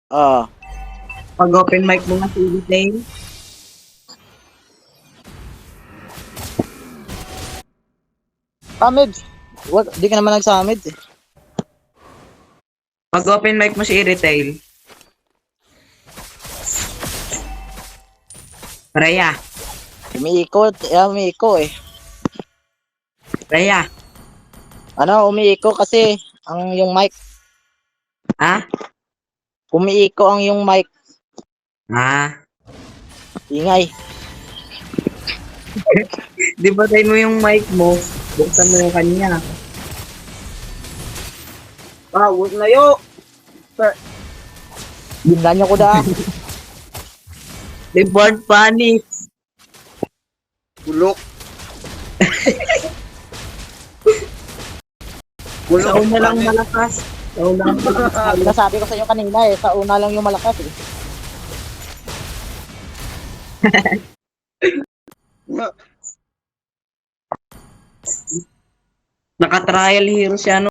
Ah, Pag open mic mo nga si Retail. Samid. Wag, di ka naman nagsamid eh. Pag open mic mo si Retail. Raya. Umiikot, umiiko eh. Raya. Ano, umiiko kasi ang yung mic. Ha? Umiiko ang yung mic. Ah. Ingay. Di ba tayo mo yung mic mo? Buksan mo yung kanya. Ah, wag na yo. Sir. Binlan niyo ko da. They born funny. Bulok. Sa una lang malakas. Sa una lang malakas. Nasabi ko sa inyo kanina eh, sa una lang yung malakas eh. Naka-trial hero siya no.